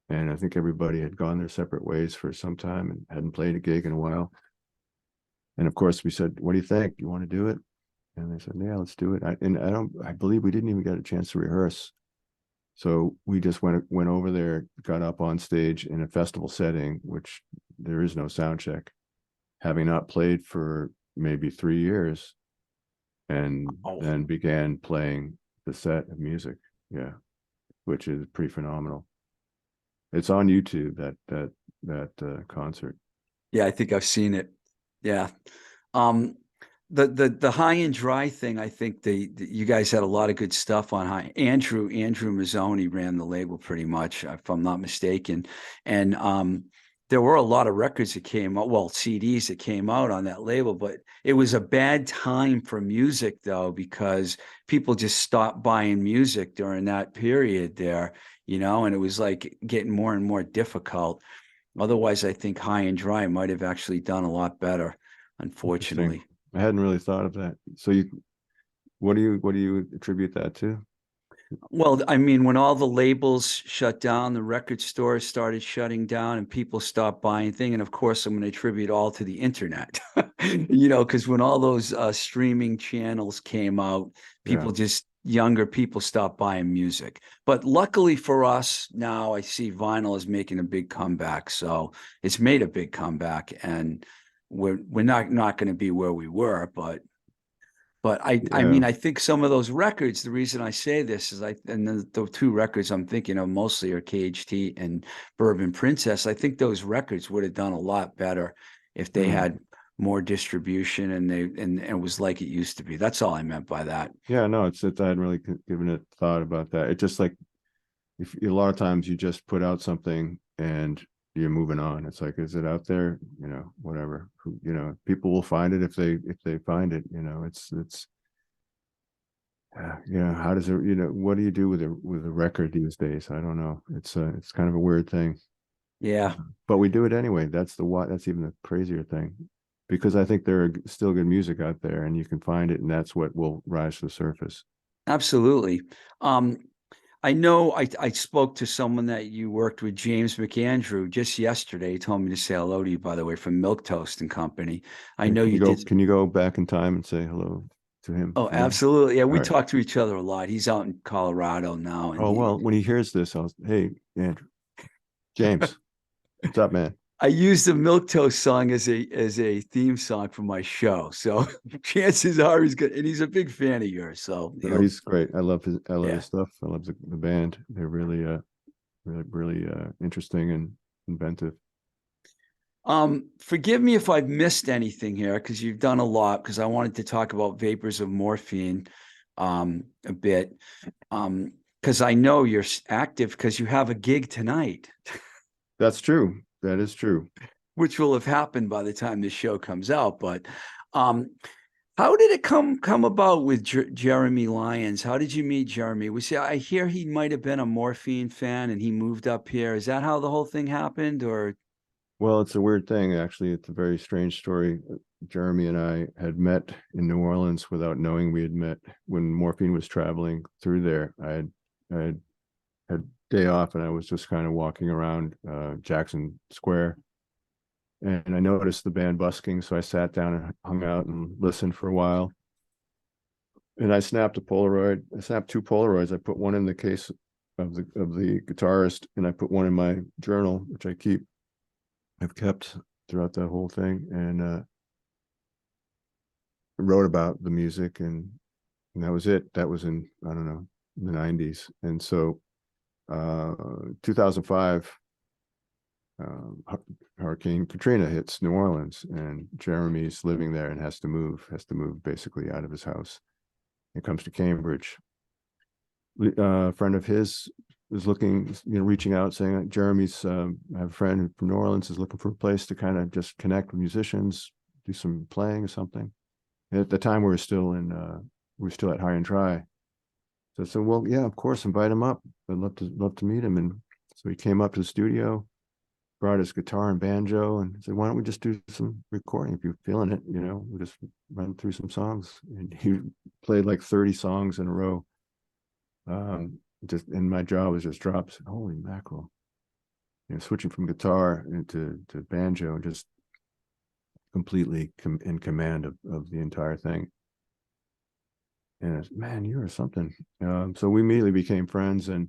and I think everybody had gone their separate ways for some time and hadn't played a gig in a while. And of course, we said, "What do you think? You want to do it?" And they said, "Yeah, let's do it." I believe we didn't even get a chance to rehearse. So we just went over there, got up on stage in a festival setting, which there is no sound check, having not played for maybe 3 years, and Oh, then began playing the set of music. Yeah, which is pretty phenomenal. It's on YouTube, that concert. yeah, I think I've seen it. Yeah. Um, the high and dry thing, I think you guys had a lot of good stuff on high. Andrew Mazzoni ran the label pretty much, if I'm not mistaken. And there were a lot of records that came out, well, CDs that came out on that label, but it was a bad time for music though, because people just stopped buying music during that period there, and it was like getting more and more difficult. Otherwise, I think high and dry might have actually done a lot better, Interesting. unfortunately. I hadn't really thought of that. So what do you attribute that to? Well, I mean, when all the labels shut down, the record stores started shutting down and people stopped buying things. And of course, I'm going to attribute all to the internet, because when all those streaming channels came out, Yeah. younger people stopped buying music. But luckily for us, now I see vinyl is making a big comeback. So it's made a big comeback, and we're not going to be where we were, but I Yeah. mean, I think some of those records, the reason I say this is and the two records I'm thinking of mostly are KHT and Bourbon Princess. I think those records would have done a lot better if they Hmm. had more distribution and it was like it used to be. That's all I meant by that. Yeah, no, I hadn't really given it thought about that. It just like if a lot of times you just put out something and you're moving on. It's like, is it out there? Whatever. People will find it if they find it. It's how does it? What do you do with a record these days? I don't know. It's kind of a weird thing, Yeah, but we do it anyway. That's even a crazier thing, because I think there are still good music out there, and you can find it, and that's what will rise to the surface. absolutely. Um, I know I spoke to someone that you worked with, James McAndrew, just yesterday. He told me to say hello to you, by the way, from Milk Toast and Company. I Yeah, know you did. Can you go back in time and say hello to him Oh, for me? absolutely. Yeah, All we right. talk to each other a lot. He's out in Colorado now, and Oh well, when he hears this, hey, Andrew, James, what's up, man? I used the Milk Toast song as a theme song for my show. So chances are he's good, and he's a big fan of yours. So No, he's great. I love yeah. his stuff. I love the band. They're really really interesting and inventive. Forgive me if I've missed anything here because you've done a lot. Because I wanted to talk about Vapors of Morphine, a bit. Because I know you're active because you have a gig tonight, That's true. That is true. which will have happened by the time this show comes out. But um, how did it come about with Jeremy Lyons? How did you meet Jeremy? I hear he might have been a Morphine fan and he moved up here. Is that how the whole thing happened, or? Well, it's a weird thing, actually. It's a very strange story. Jeremy and I had met in New Orleans without knowing we had met when Morphine was traveling through there. I had day off and I was just kind of walking around Jackson Square, and I noticed the band busking. So I sat down and hung out and listened for a while. And I snapped a Polaroid. I snapped two Polaroids. I put one in the case of the guitarist, and I put one in my journal, which I've kept throughout that whole thing, and wrote about the music, and that was it. That was in, I don't know, the 90s. And so 2005, Hurricane Katrina hits New Orleans, and Jeremy's living there and has to move basically out of his house. It comes to Cambridge. A friend of his is looking, reaching out, saying, Jeremy's, I have a friend from New Orleans is looking for a place to kind of just connect with musicians, do some playing or something. And at the time, we were still at High and Dry. So I said, well, yeah, of course, invite him up. I'd love to meet him. And so he came up to the studio, brought his guitar and banjo, and said, why don't we just do some recording if you're feeling it? We'll just run through some songs. And he played like 30 songs in a row. And my jaw was just dropped. Holy mackerel! Switching from guitar into banjo, just completely in command of the entire thing. And man, you are something. So we immediately became friends, and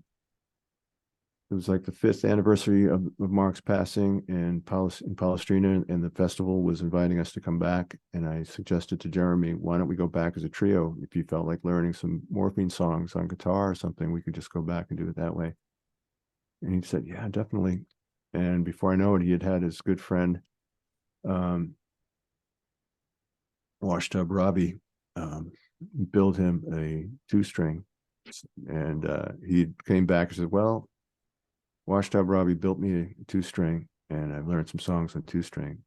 it was like the 5th anniversary of Mark's passing in Palestrina, and the festival was inviting us to come back. And I suggested to Jeremy, why don't we go back as a trio? If you felt like learning some Morphine songs on guitar or something, we could just go back and do it that way. And he said, yeah, definitely. And before I know it, he had his good friend, Washtub Robbie, build him a 2-string. And he came back and said, well, Washtub Robbie built me a 2-string, and I've learned some songs on 2-string.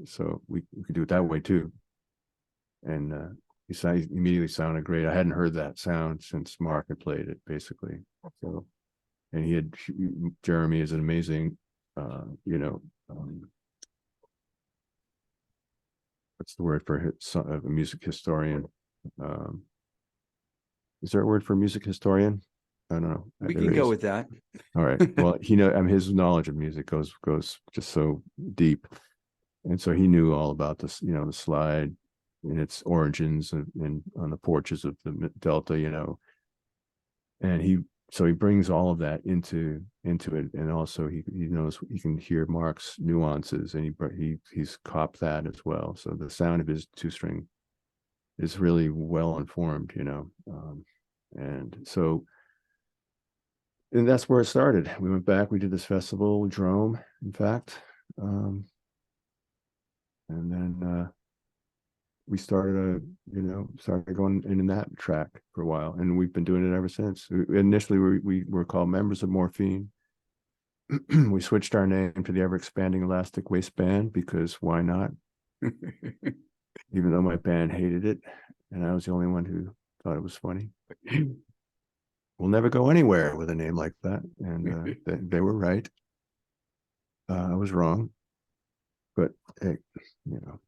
So we could do it that way too. And he immediately sounded great. I hadn't heard that sound since Mark had played it, basically. So, and Jeremy is an amazing, what's the word for a music historian? Is there a word for music historian? I don't know. We can go with that. All right. Well, his knowledge of music goes just so deep, and so he knew all about this, the slide and its origins and on the porches of the Delta, and he brings all of that into it, and also he knows, he can hear Mark's nuances, and he's copped that as well. So the sound of his 2-string is really well informed, and so. And that's where it started. We went back, we did this festival, Drome, in fact. And then we started going in that track for a while. And we've been doing it ever since. Initially, we were called Members of Morphine. We switched our name to the Ever Expanding Elastic Waistband, because why not? Even though my band hated it, and I was the only one who thought it was funny. We'll never go anywhere with a name like that. And they were right. I was wrong. But hey, what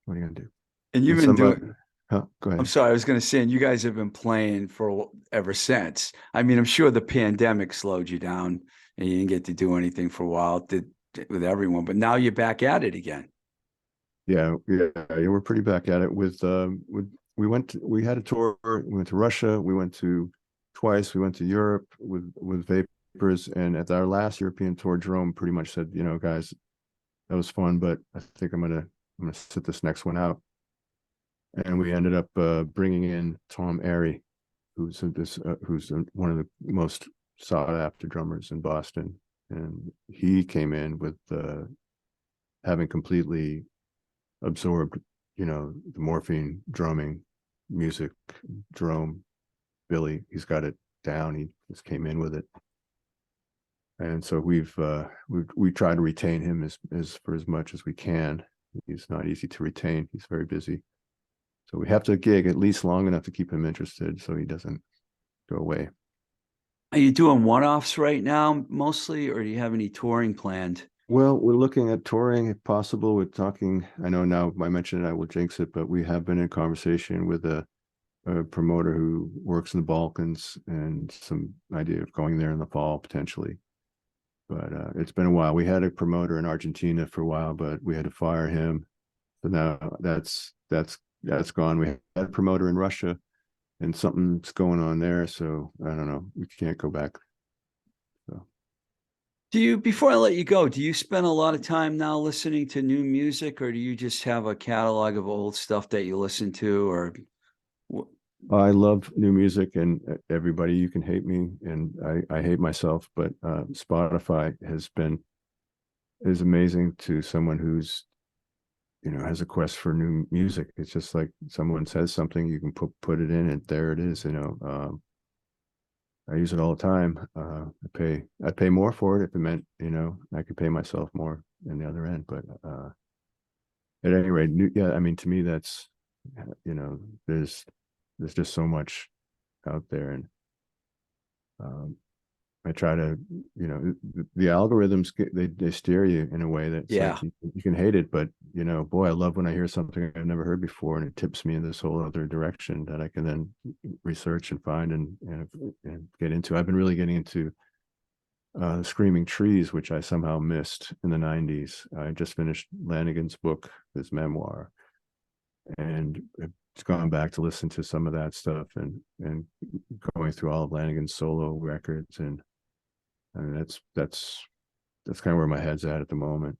are you going to do? And you've been doing. Go ahead. I'm sorry, I was going to say, and you guys have been playing for ever since. I mean, I'm sure the pandemic slowed you down and you didn't get to do anything for a while with everyone, but now you're back at it again. Yeah, we're pretty back at it we had a tour. We went to Russia. We went twice. We went to Europe with Vapors, and at our last European tour, Jerome pretty much said, guys, that was fun, but I think I'm gonna sit this next one out. And we ended up bringing in Tom Airy, who's one of the most sought after drummers in Boston, and he came in with having completely absorbed, the Morphine drumming music. Jerome, Billy, he's got it down. He just came in with it, and so we try to retain him as much as we can. He's not easy to retain. He's very busy, so we have to gig at least long enough to keep him interested, so he doesn't go away. Are you doing one-offs right now mostly, or do you have any touring planned? Well, we're looking at touring if possible. We're talking, I know now I mentioned it, I will jinx it, but we have been in conversation with a promoter who works in the Balkans and some idea of going there in the fall potentially. But it's been a while. We had a promoter in Argentina for a while, but we had to fire him. So now that's gone. We had a promoter in Russia and something's going on there. So I don't know. We can't go back. So Do you, before I let you go, do you spend a lot of time now listening to new music, or do you just have a catalog of old stuff that you listen to, or I love new music, and everybody, you can hate me and I hate myself, but Spotify is amazing to someone who's, has a quest for new music. It's just like someone says something, you can put it in and there it is. I use it all the time. I'd pay more for it if it meant, I could pay myself more in the other end. But at any rate, yeah, I mean, to me, that's, there's just so much out there. And I try to, the algorithms, they steer you in a way that's yeah. like, you can hate it, but boy, I love when I hear something I've never heard before and it tips me in this whole other direction that I can then research and find and get into. I've been really getting into Screaming Trees, which I somehow missed in the 90s. I just finished Lanigan's book, his memoir, and it's gone back to listen to some of that stuff and going through all of Lanigan's solo records. And I mean, that's kind of where my head's at the moment.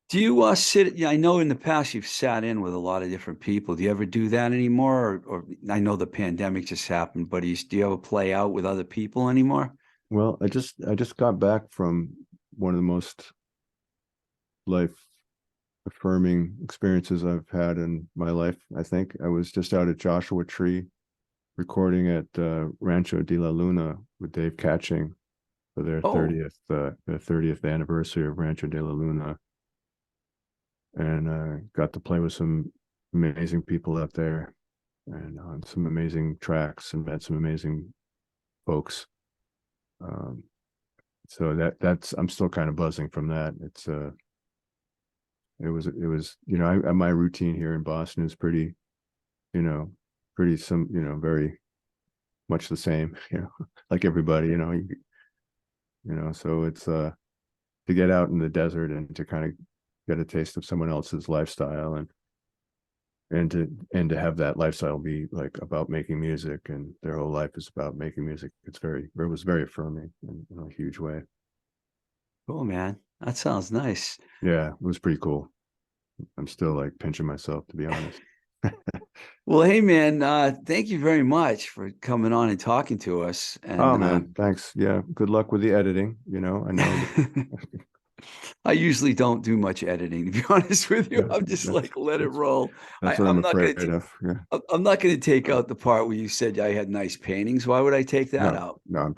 Do you sit? Yeah, I know in the past you've sat in with a lot of different people. Do you ever do that anymore? Or I know the pandemic just happened, but do you ever play out with other people anymore? Well, I just got back from one of the most life affirming experiences I've had in my life. I think I was just out at Joshua Tree recording at Rancho de la Luna with Dave Catching for their Oh, 30th anniversary of Rancho de la Luna, and got to play with some amazing people out there and on some amazing tracks and met some amazing folks. Um, so that's I'm still kind of buzzing from that. It was my routine here in Boston is pretty, you know pretty some, very much the same, like everybody, so it's to get out in the desert and to kind of get a taste of someone else's lifestyle and to have that lifestyle be like about making music, and their whole life is about making music. It was very affirming in a huge way. cool, man. That sounds nice. Yeah, it was pretty cool. I'm still like pinching myself, to be honest. Well, hey, man, thank you very much for coming on and talking to us. Oh And man, thanks. Yeah, good luck with the editing. I know that, I usually don't do much editing, to be honest with you. yeah, I'm just that's like, let it that's roll. that's what I'm afraid of. Yeah. I'm not going to take out the part where you said I had nice paintings. Why would I take that No, out? no, I'm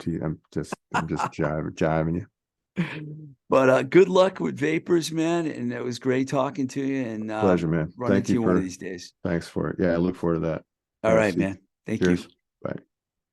just jiving you. But good luck with Vapors, man. And it was great talking to you, and Pleasure, man. run Thank into you you one of these days. thanks for it. Yeah, I look forward to that. All Yeah, right, see. man. Thank you. Cheers. Bye.